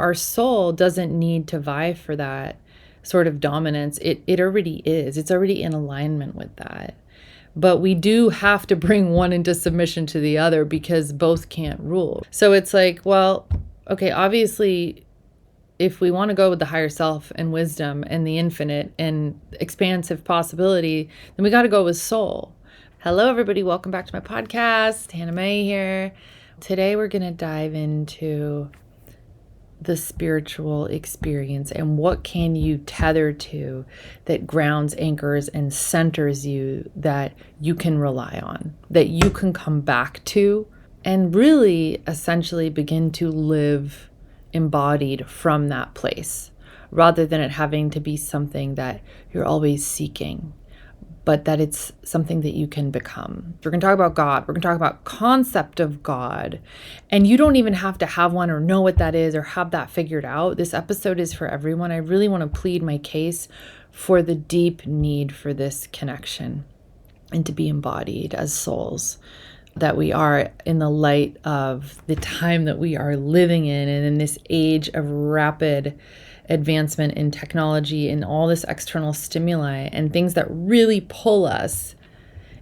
our soul doesn't need to vie for that sort of dominance. It already is. It's already in alignment with that. But we do have to bring one into submission to the other because both can't rule. So it's like, well, okay, obviously, if we want to go with the higher self and wisdom and the infinite and expansive possibility, then we got to go with soul. Hello, everybody. Welcome back to my podcast. Hannah Mae here. Today, we're going to dive into the spiritual experience and what can you tether to that grounds, anchors, and centers you, that you can rely on, that you can come back to, and really essentially begin to live embodied from that place, rather than it having to be something that you're always seeking, but that it's something that you can become. We're going to talk about God. We're going to talk about concept of God. And you don't even have to have one or know what that is or have that figured out. This episode is for everyone. I really want to plead my case for the deep need for this connection and to be embodied as souls, that we are in the light of the time that we are living in, and in this age of rapid advancement in technology and all this external stimuli and things that really pull us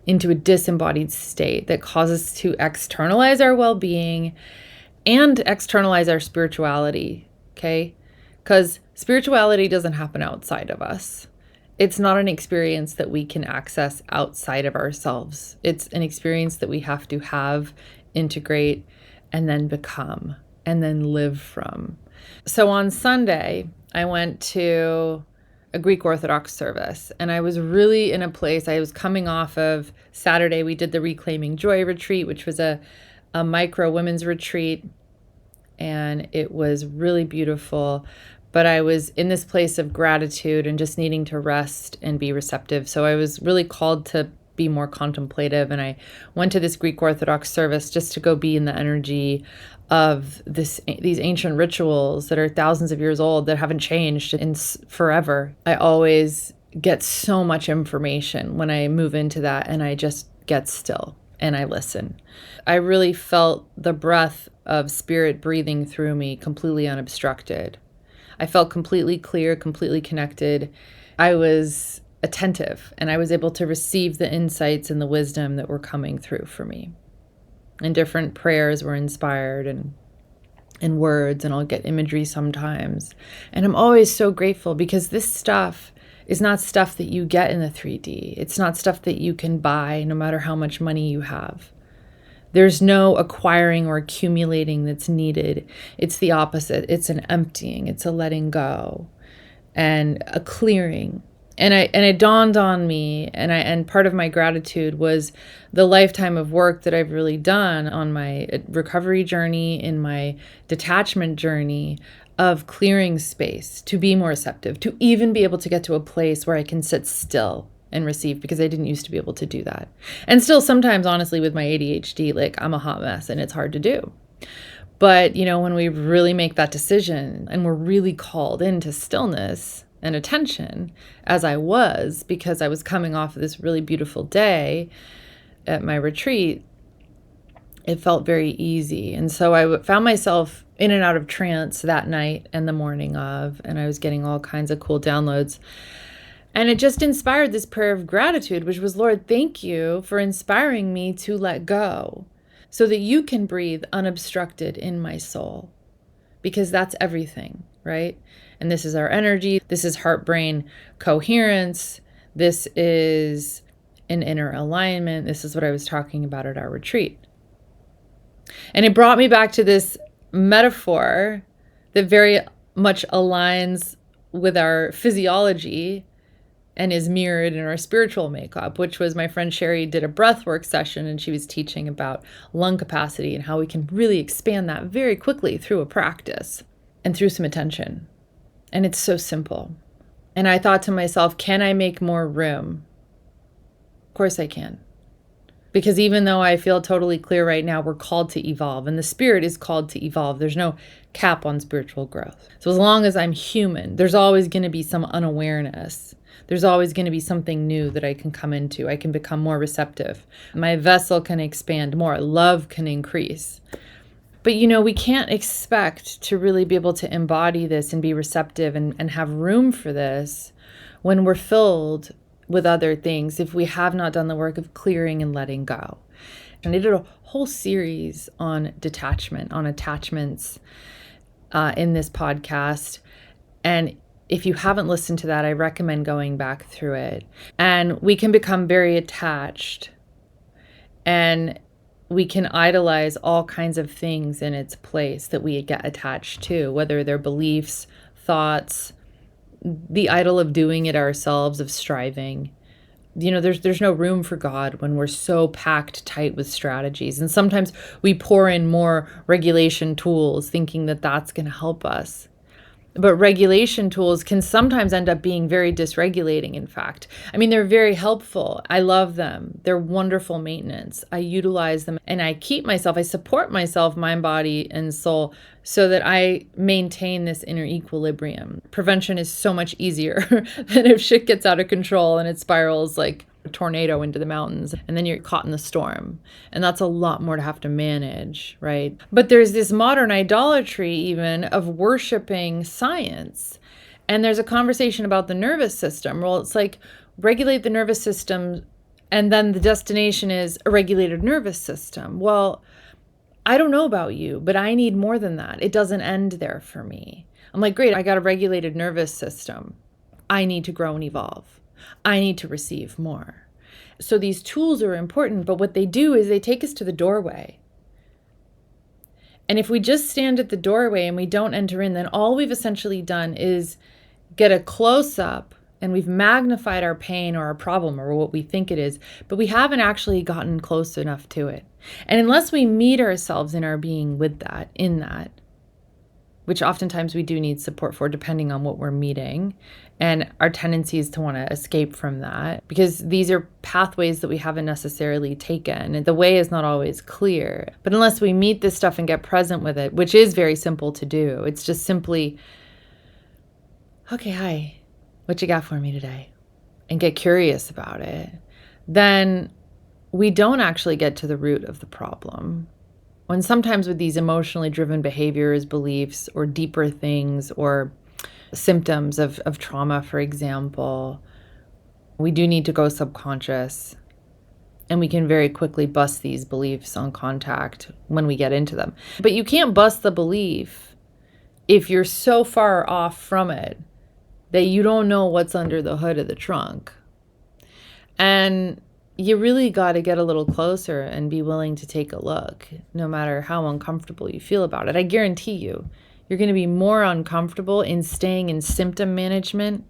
into a disembodied state that causes us to externalize our well-being and externalize our spirituality, okay? Because spirituality doesn't happen outside of us. It's not an experience that we can access outside of ourselves. It's an experience that we have to have, integrate, and then become, and then live from. So on Sunday, I went to a Greek Orthodox service, and I was really in a place. I was coming off of Saturday. We did the Reclaiming Joy retreat, which was a micro women's retreat, and it was really beautiful. But I was in this place of gratitude and just needing to rest and be receptive. So I was really called to be more contemplative. And I went to this Greek Orthodox service just to go be in the energy of these ancient rituals that are thousands of years old that haven't changed in forever. I always get so much information when I move into that, and I just get still and I listen. I really felt the breath of spirit breathing through me completely unobstructed. I felt completely clear, completely connected. I was attentive, and I was able to receive the insights and the wisdom that were coming through for me. And different prayers were inspired and words, and I'll get imagery sometimes. And I'm always so grateful, because this stuff is not stuff that you get in the 3D. It's not stuff that you can buy no matter how much money you have. There's no acquiring or accumulating that's needed. It's the opposite. It's an emptying. It's a letting go and a clearing. And it dawned on me, and part of my gratitude was the lifetime of work that I've really done on my recovery journey, in my detachment journey, of clearing space to be more receptive, to even be able to get to a place where I can sit still and receive, because I didn't used to be able to do that. And still sometimes, honestly, with my ADHD, like, I'm a hot mess and it's hard to do. But, when we really make that decision and we're really called into stillness and attention, as I was, because I was coming off of this really beautiful day at my retreat, it felt very easy. And so I found myself in and out of trance that night and the morning of, and I was getting all kinds of cool downloads. And it just inspired this prayer of gratitude, which was, Lord, thank you for inspiring me to let go so that you can breathe unobstructed in my soul, because that's everything, right? And this is our energy. This is heart-brain coherence. This is an inner alignment. This is what I was talking about at our retreat. And it brought me back to this metaphor that very much aligns with our physiology and is mirrored in our spiritual makeup, which was, my friend Sherry did a breathwork session, and she was teaching about lung capacity and how we can really expand that very quickly through a practice and through some attention. And it's so simple. And I thought to myself, can I make more room? Of course I can. Because even though I feel totally clear right now, we're called to evolve, and the spirit is called to evolve. There's no cap on spiritual growth. So as long as I'm human, there's always going to be some unawareness. There's always going to be something new that I can come into. I can become more receptive. My vessel can expand more. Love can increase. But, we can't expect to really be able to embody this and be receptive and have room for this when we're filled with other things, if we have not done the work of clearing and letting go. And I did a whole series on detachment, on attachments in this podcast. And if you haven't listened to that, I recommend going back through it. And we can become very attached, and we can idolize all kinds of things in its place that we get attached to, whether they're beliefs, thoughts, the idol of doing it ourselves, of striving. There's no room for God when we're so packed tight with strategies. And sometimes we pour in more regulation tools thinking that that's going to help us. But regulation tools can sometimes end up being very dysregulating, in fact. I mean, they're very helpful. I love them. They're wonderful maintenance. I utilize them, and I support myself, mind, body, and soul, so that I maintain this inner equilibrium. Prevention is so much easier than if shit gets out of control and it spirals like a tornado into the mountains, and then you're caught in the storm. And that's a lot more to have to manage, right? But there's this modern idolatry even of worshiping science. And there's a conversation about the nervous system. Well, it's like regulate the nervous system, and then the destination is a regulated nervous system. Well, I don't know about you, but I need more than that. It doesn't end there for me. I'm like, great, I got a regulated nervous system. I need to grow and evolve. I need to receive more. So these tools are important, but what they do is they take us to the doorway. And if we just stand at the doorway and we don't enter in, then all we've essentially done is get a close-up, and we've magnified our pain or our problem or what we think it is, but we haven't actually gotten close enough to it. And unless we meet ourselves in our being with that, in that, which oftentimes we do need support for depending on what we're meeting, and our tendencies to want to escape from that, because these are pathways that we haven't necessarily taken, and the way is not always clear. But unless we meet this stuff and get present with it, which is very simple to do, it's just simply, okay, hi, what you got for me today? And get curious about it, then we don't actually get to the root of the problem. When sometimes with these emotionally driven behaviors, beliefs, or deeper things, or symptoms of trauma, for example, we do need to go subconscious, and we can very quickly bust these beliefs on contact when we get into them. But you can't bust the belief if you're so far off from it that you don't know what's under the hood of the trunk. And you really got to get a little closer and be willing to take a look, no matter how uncomfortable you feel about it. I guarantee you, you're going to be more uncomfortable in staying in symptom management.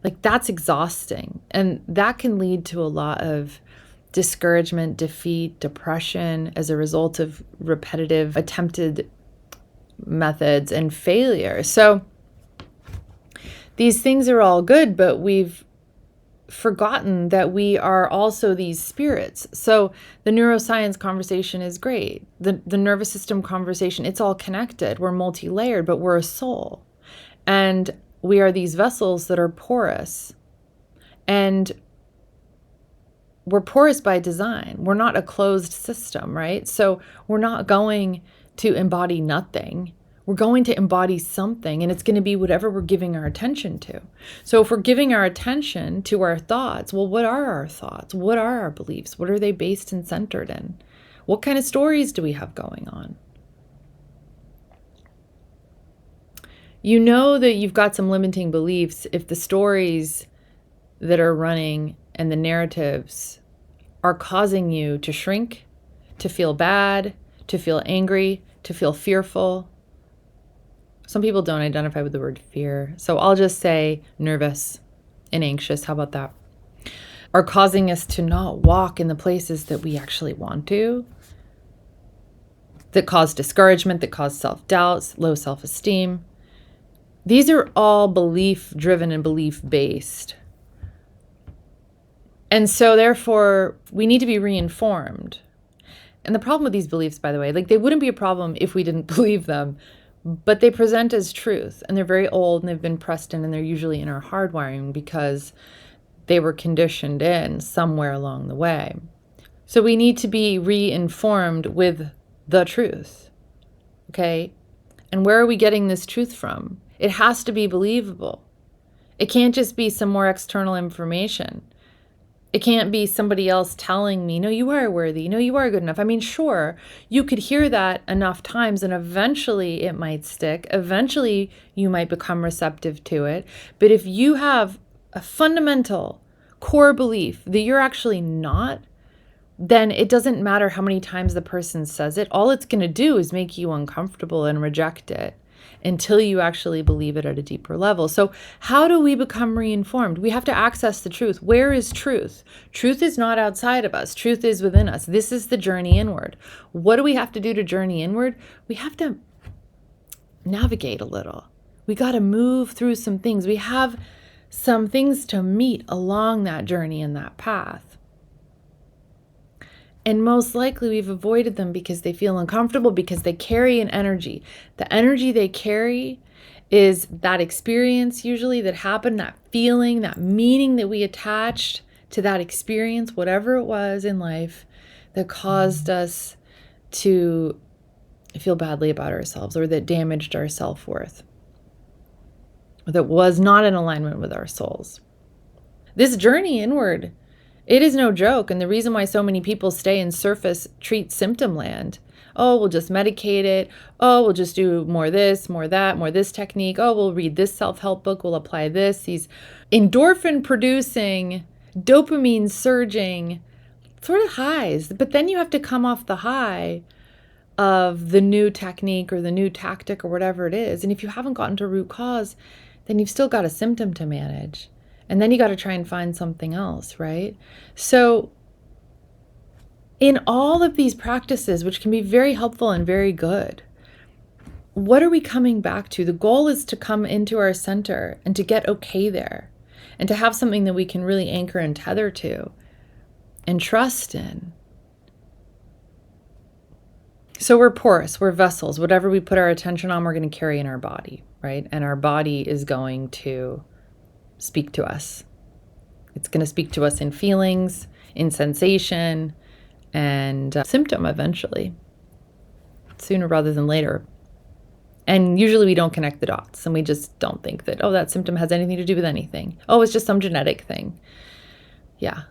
Like, that's exhausting. And that can lead to a lot of discouragement, defeat, depression as a result of repetitive attempted methods and failure. So these things are all good, but we've forgotten that we are also these spirits. So the neuroscience conversation is great. The nervous system conversation, it's all connected. We're multi-layered, but we're a soul. And we are these vessels that are porous. And we're porous by design. We're not a closed system, right? So we're not going to embody nothing. We're going to embody something, and it's going to be whatever we're giving our attention to. So if we're giving our attention to our thoughts, well, what are our thoughts? What are our beliefs? What are they based and centered in? What kind of stories do we have going on? You know that you've got some limiting beliefs if the stories that are running and the narratives are causing you to shrink, to feel bad, to feel angry, to feel fearful. Some people don't identify with the word fear, so I'll just say nervous and anxious. How about that? Are causing us to not walk in the places that we actually want to, that cause discouragement, that cause self-doubts, low self-esteem. These are all belief-driven and belief-based. And so therefore, we need to be reinformed. And the problem with these beliefs, by the way, like, they wouldn't be a problem if we didn't believe them. But they present as truth, and they're very old, and they've been pressed in, and they're usually in our hardwiring because they were conditioned in somewhere along the way. So we need to be re-informed with the truth. Okay. And where are we getting this truth from? It has to be believable. It can't just be some more external information. It can't be somebody else telling me, no, you are worthy. No, you are good enough. I mean, sure, you could hear that enough times and eventually it might stick. Eventually you might become receptive to it. But if you have a fundamental core belief that you're actually not, then it doesn't matter how many times the person says it. All it's going to do is make you uncomfortable and reject it until you actually believe it at a deeper level. So how do we become reinformed? We have to access the truth. Where is truth? Truth is not outside of us. Truth is within us. This is the journey inward. What do we have to do to journey inward? We have to navigate a little. We got to move through some things. We have some things to meet along that journey and that path. And most likely we've avoided them because they feel uncomfortable, because they carry an energy. The energy they carry is that experience usually that happened, that feeling, that meaning that we attached to that experience, whatever it was in life that caused us to feel badly about ourselves or that damaged our self-worth, that was not in alignment with our souls. This journey inward, it is no joke. And the reason why so many people stay in surface treat symptom land. Oh, we'll just medicate it. Oh, we'll just do more this, more that, more this technique. Oh, we'll read this self-help book. We'll apply this. These endorphin producing, dopamine surging sort of highs. But then you have to come off the high of the new technique or the new tactic or whatever it is. And if you haven't gotten to root cause, then you've still got a symptom to manage. And then you got to try and find something else, right? So in all of these practices, which can be very helpful and very good, what are we coming back to? The goal is to come into our center and to get okay there and to have something that we can really anchor and tether to and trust in. So we're porous, we're vessels. Whatever we put our attention on, we're going to carry in our body, right? And our body is going to speak to us. It's going to speak to us in feelings, in sensation, and symptom eventually, sooner rather than later. And usually we don't connect the dots and we just don't think that, oh, that symptom has anything to do with anything. Oh, it's just some genetic thing. Yeah.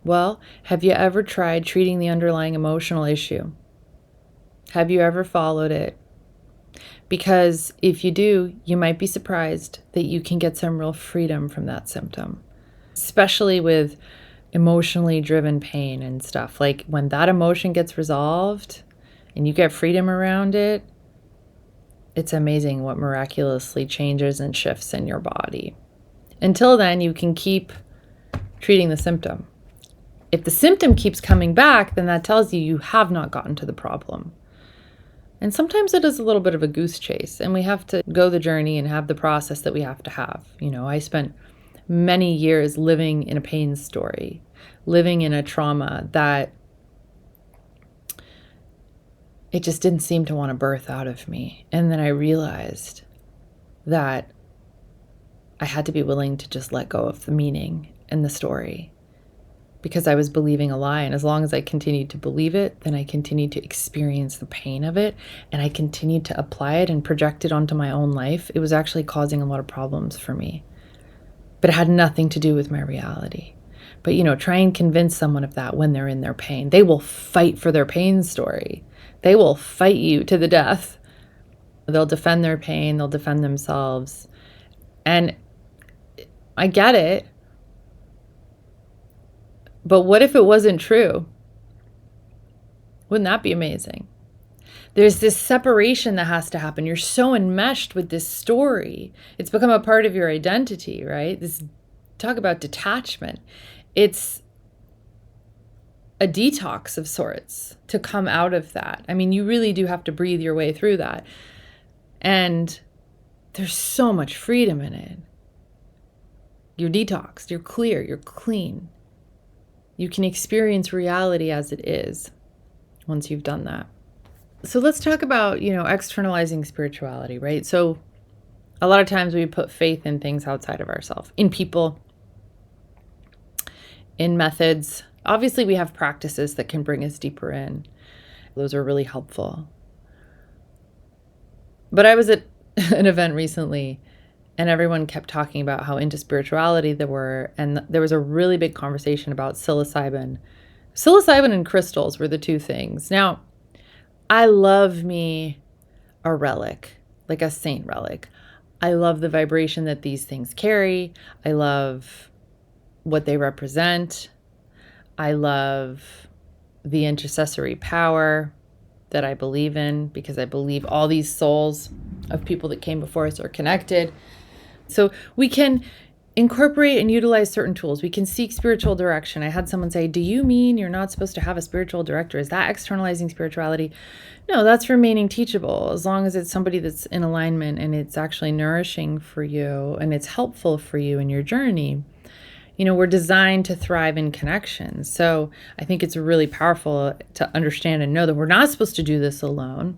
Well, have you ever tried treating the underlying emotional issue? Have you ever followed it? Because if you do, you might be surprised that you can get some real freedom from that symptom, especially with emotionally driven pain and stuff. Like when that emotion gets resolved and you get freedom around it, it's amazing what miraculously changes and shifts in your body. Until then, you can keep treating the symptom. If the symptom keeps coming back, then that tells you you have not gotten to the problem. And sometimes it is a little bit of a goose chase, and we have to go the journey and have the process that we have to have. You know, I spent many years living in a pain story, living in a trauma that it just didn't seem to want to birth out of me. And then I realized that I had to be willing to just let go of the meaning and the story, because I was believing a lie. And as long as I continued to believe it, then I continued to experience the pain of it. And I continued to apply it and project it onto my own life. It was actually causing a lot of problems for me. But it had nothing to do with my reality. But, you know, try and convince someone of that when they're in their pain. They will fight for their pain story. They will fight you to the death. They'll defend their pain. They'll defend themselves. And I get it. But what if it wasn't true? Wouldn't that be amazing? There's this separation that has to happen. You're so enmeshed with this story. It's become a part of your identity, right? Talk about detachment. It's a detox of sorts to come out of that. I mean, you really do have to breathe your way through that. And there's so much freedom in it. You're detoxed, you're clear, you're clean. You can experience reality as it is once you've done that. So let's talk about, externalizing spirituality, right? So a lot of times we put faith in things outside of ourselves, in people, in methods. Obviously, we have practices that can bring us deeper in. Those are really helpful. But I was at an event recently and everyone kept talking about how into spirituality they were. And there was a really big conversation about psilocybin. Psilocybin and crystals were the two things. Now, I love me a relic, like a saint relic. I love the vibration that these things carry. I love what they represent. I love the intercessory power that I believe in, because I believe all these souls of people that came before us are connected. So we can incorporate and utilize certain tools. We can seek spiritual direction. I had someone say, do you mean you're not supposed to have a spiritual director? Is that externalizing spirituality? No, that's remaining teachable, as long as it's somebody that's in alignment and it's actually nourishing for you and it's helpful for you in your journey. You know, we're designed to thrive in connection. So I think it's really powerful to understand and know that we're not supposed to do this alone,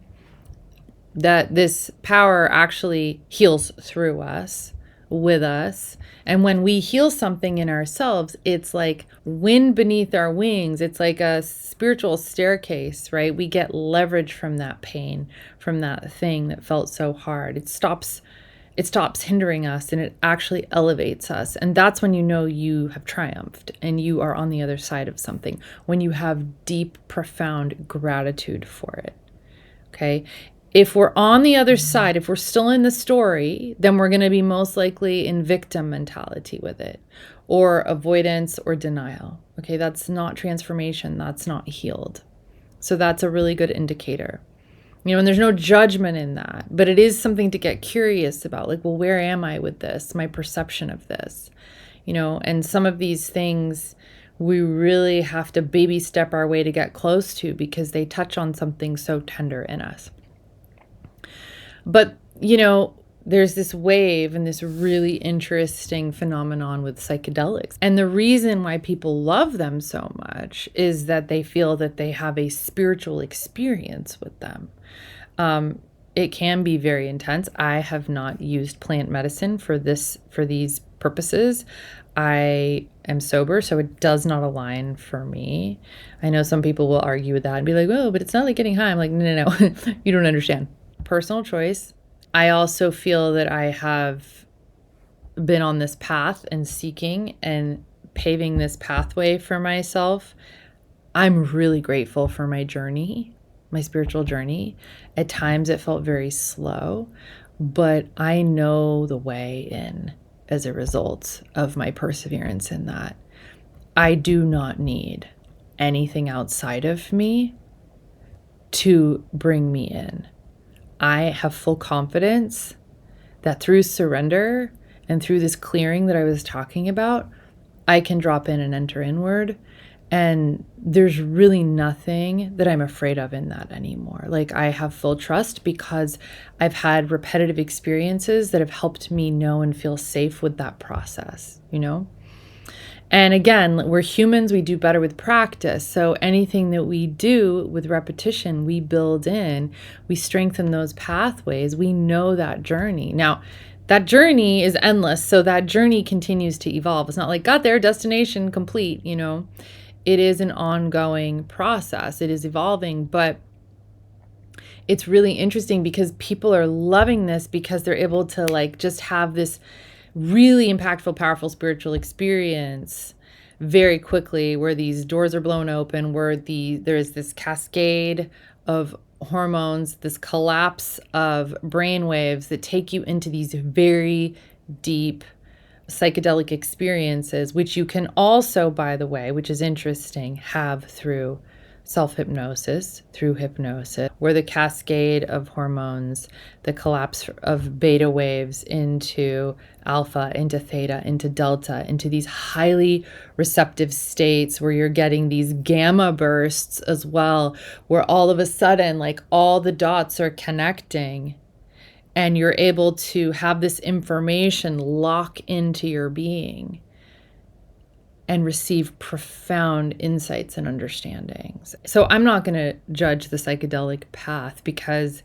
that this power actually heals through us, with us. And when we heal something in ourselves, it's like wind beneath our wings. It's like a spiritual staircase, right? We get leverage from that pain, from that thing that felt so hard. It stops hindering us and it actually elevates us. And that's when you know you have triumphed and you are on the other side of something, when you have deep, profound gratitude for it. Okay. If we're on the other side, if we're still in the story, then we're going to be most likely in victim mentality with it, or avoidance or denial. Okay. That's not transformation. That's not healed. So that's a really good indicator. You know, and there's no judgment in that, but it is something to get curious about. Like, well, where am I with this? My perception of this, you know, and some of these things we really have to baby step our way to get close to, because they touch on something so tender in us. But, you know, there's this wave and this really interesting phenomenon with psychedelics. And the reason why people love them so much is that they feel that they have a spiritual experience with them. It can be very intense. I have not used plant medicine for these purposes. I am sober, so it does not align for me. I know some people will argue with that and be like, oh, but it's not like getting high. I'm like, no. You don't understand. Personal choice. I also feel that I have been on this path and seeking and paving this pathway for myself. I'm really grateful for my journey, my spiritual journey. At times it felt very slow, but I know the way in as a result of my perseverance in that. I do not need anything outside of me to bring me in. I have full confidence that through surrender and through this clearing that I was talking about, I can drop in and enter inward. And there's really nothing that I'm afraid of in that anymore. Like, I have full trust because I've had repetitive experiences that have helped me know and feel safe with that process, you know? And again, we're humans, we do better with practice. So anything that we do with repetition, we build in, we strengthen those pathways. We know that journey. Now, that journey is endless. So that journey continues to evolve. It's not like got there, destination complete, you know. It is an ongoing process. It is evolving, but it's really interesting because people are loving this because they're able to like just have this really impactful, powerful spiritual experience very quickly, where these doors are blown open, where there's this cascade of hormones, this collapse of brain waves that take you into these very deep psychedelic experiences, which you can also, by the way, which is interesting, have through self-hypnosis, through hypnosis, where the cascade of hormones, the collapse of beta waves into alpha, into theta, into delta, into these highly receptive states where you're getting these gamma bursts as well, where all of a sudden, like, all the dots are connecting and you're able to have this information lock into your being and receive profound insights and understandings. So I'm not going to judge the psychedelic path because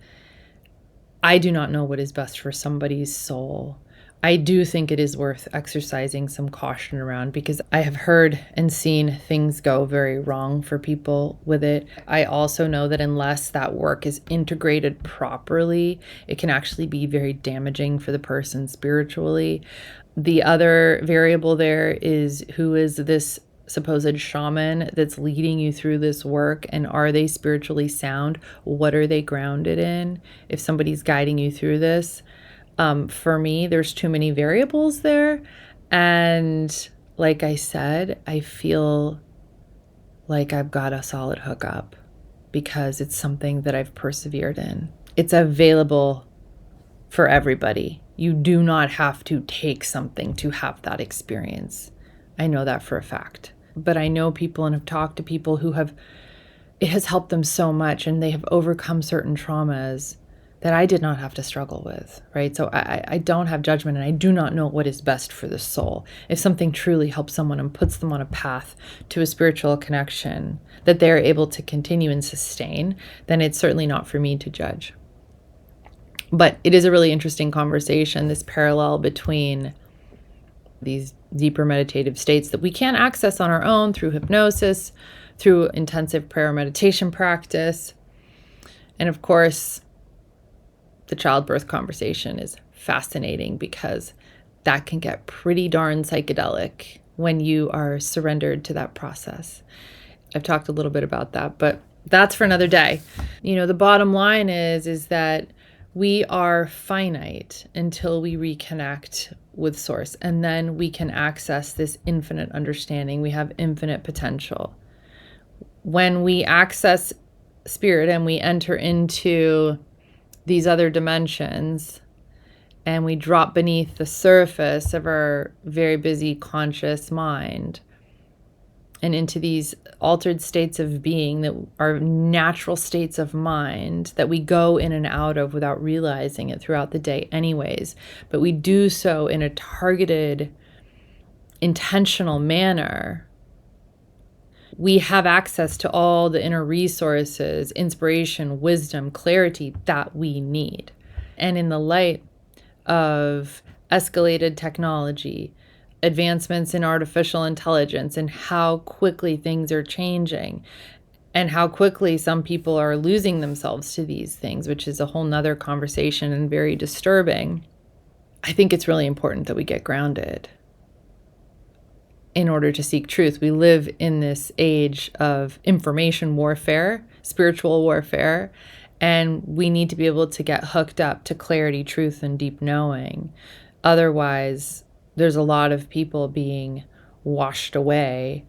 I do not know what is best for somebody's soul. I do think it is worth exercising some caution around because I have heard and seen things go very wrong for people with it. I also know that unless that work is integrated properly, it can actually be very damaging for the person spiritually. The other variable there is, who is this supposed shaman that's leading you through this work, and are they spiritually sound? What are they grounded in? If somebody's guiding you through this, for me, there's too many variables there. And like I said, I feel like I've got a solid hookup because it's something that I've persevered in. It's available for everybody. You do not have to take something to have that experience. I know that for a fact. But I know people and have talked to people who it has helped them so much, and they have overcome certain traumas that I did not have to struggle with, right? So I don't have judgment, and I do not know what is best for the soul. If something truly helps someone and puts them on a path to a spiritual connection that they're able to continue and sustain, then it's certainly not for me to judge. But it is a really interesting conversation, this parallel between these deeper meditative states that we can't access on our own through hypnosis, through intensive prayer meditation practice. And of course, the childbirth conversation is fascinating because that can get pretty darn psychedelic when you are surrendered to that process. I've talked a little bit about that, but that's for another day. The bottom line is that we are finite until we reconnect with Source, and then we can access this infinite understanding. We have infinite potential. When we access spirit and we enter into these other dimensions and we drop beneath the surface of our very busy conscious mind and into these altered states of being that are natural states of mind that we go in and out of without realizing it throughout the day anyways, but we do so in a targeted, intentional manner, we have access to all the inner resources, inspiration, wisdom, clarity that we need. And in the light of escalated technology, advancements in artificial intelligence, and how quickly things are changing, and how quickly some people are losing themselves to these things, which is a whole nother conversation and very disturbing, I think it's really important that we get grounded in order to seek truth. We live in this age of information warfare, spiritual warfare, and we need to be able to get hooked up to clarity, truth, and deep knowing. Otherwise, there's a lot of people being washed away.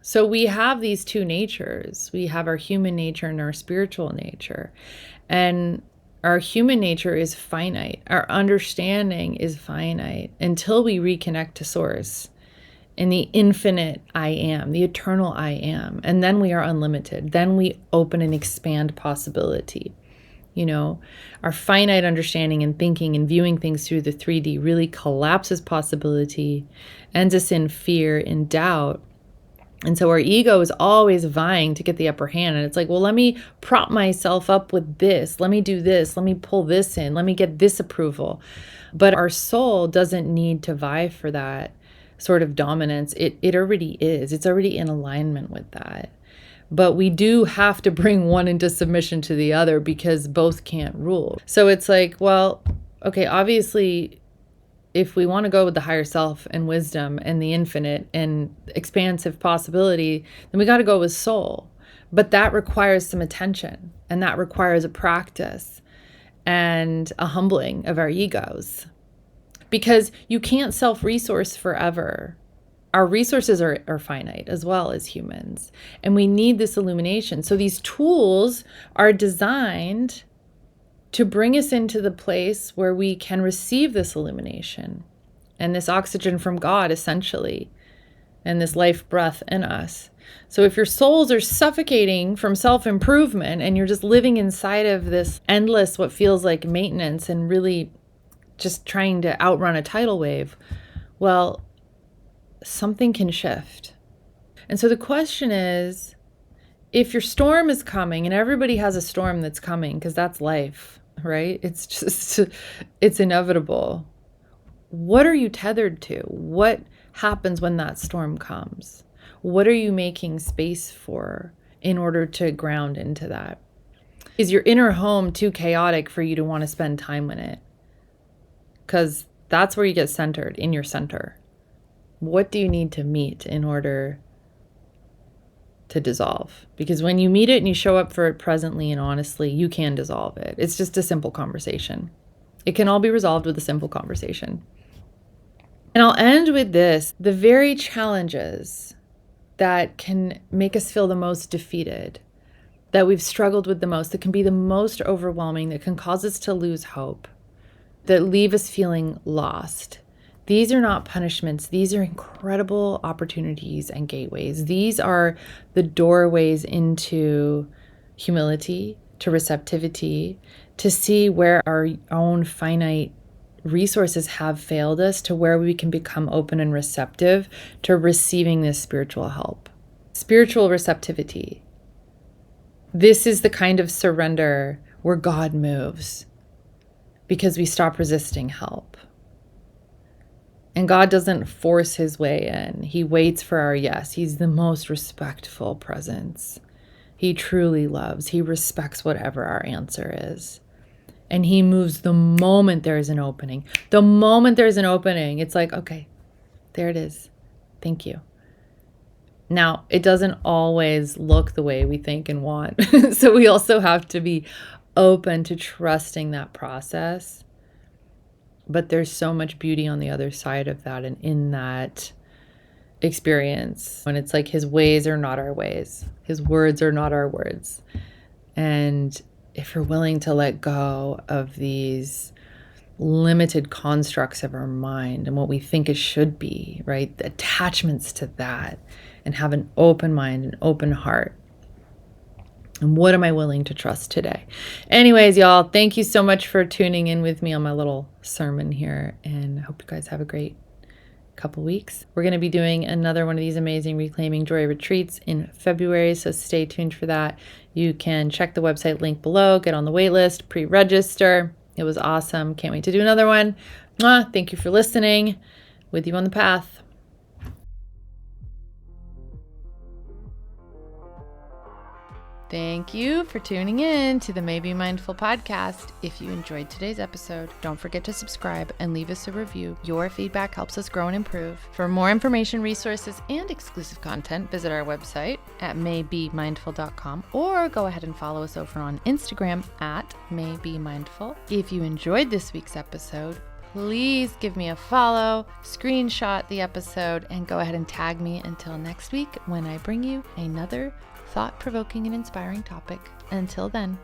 So we have these two natures. We have our human nature and our spiritual nature. And our human nature is finite. Our understanding is finite until we reconnect to Source in the infinite I am, the eternal I am. And then we are unlimited. Then we open and expand possibility. Our finite understanding and thinking and viewing things through the 3D really collapses possibility, ends us in fear, in doubt. And so our ego is always vying to get the upper hand. And it's like, well, let me prop myself up with this. Let me do this. Let me pull this in. Let me get this approval. But our soul doesn't need to vie for that sort of dominance. It already is. It's already in alignment with that. But we do have to bring one into submission to the other because both can't rule. So it's like, well, okay, obviously, if we want to go with the higher self and wisdom and the infinite and expansive possibility, then we got to go with soul. But that requires some attention, and that requires a practice and a humbling of our egos. Because you can't self-resource forever. Our resources are finite as well as humans, and we need this illumination. So these tools are designed to bring us into the place where we can receive this illumination and this oxygen from God, essentially, and this life breath in us. So if your souls are suffocating from self-improvement and you're just living inside of this endless, what feels like maintenance, and really just trying to outrun a tidal wave, well, something can shift. And so the question is, if your storm is coming, and everybody has a storm that's coming because that's life, right? It's inevitable. what are you tethered to? What happens when that storm comes? What are you making space for in order to ground into that? Is your inner home too chaotic for you to want to spend time in it? Because that's where you get centered, in your center. What do you need to meet in order to dissolve? Because when you meet it and you show up for it presently and honestly, you can dissolve it. It's just a simple conversation. It can all be resolved with a simple conversation. And I'll end with this. The very challenges that can make us feel the most defeated, that we've struggled with the most, that can be the most overwhelming, that can cause us to lose hope, that leave us feeling lost. These are not punishments. These are incredible opportunities and gateways. These are the doorways into humility, to receptivity, to see where our own finite resources have failed us, to where we can become open and receptive to receiving this spiritual help. Spiritual receptivity. This is the kind of surrender where God moves because we stop resisting help. And God doesn't force his way in. He waits for our yes. He's the most respectful presence. He truly loves. He respects whatever our answer is. And he moves the moment there is an opening. The moment there's an opening, it's like, okay, there it is. Thank you. Now, it doesn't always look the way we think and want. So we also have to be open to trusting that process. But there's so much beauty on the other side of that and in that experience. When it's like his ways are not our ways. His words are not our words. And if we're willing to let go of these limited constructs of our mind and what we think it should be, right? The attachments to that, and have an open mind, an open heart. And what am I willing to trust today? Anyways, y'all, thank you so much for tuning in with me on my little sermon here. And I hope you guys have a great couple weeks. We're going to be doing another one of these amazing Reclaiming Joy retreats in February. So stay tuned for that. You can check the website link below, get on the wait list, pre-register. It was awesome. Can't wait to do another one. Thank you for listening. With you on the path. Thank you for tuning in to the Maybe Mindful podcast. If you enjoyed today's episode, don't forget to subscribe and leave us a review. Your feedback helps us grow and improve. For more information, resources, and exclusive content, visit our website at maybemindful.com or go ahead and follow us over on Instagram at maybemindful. If you enjoyed this week's episode, please give me a follow, screenshot the episode, and go ahead and tag me until next week when I bring you another thought-provoking and inspiring topic. Until then,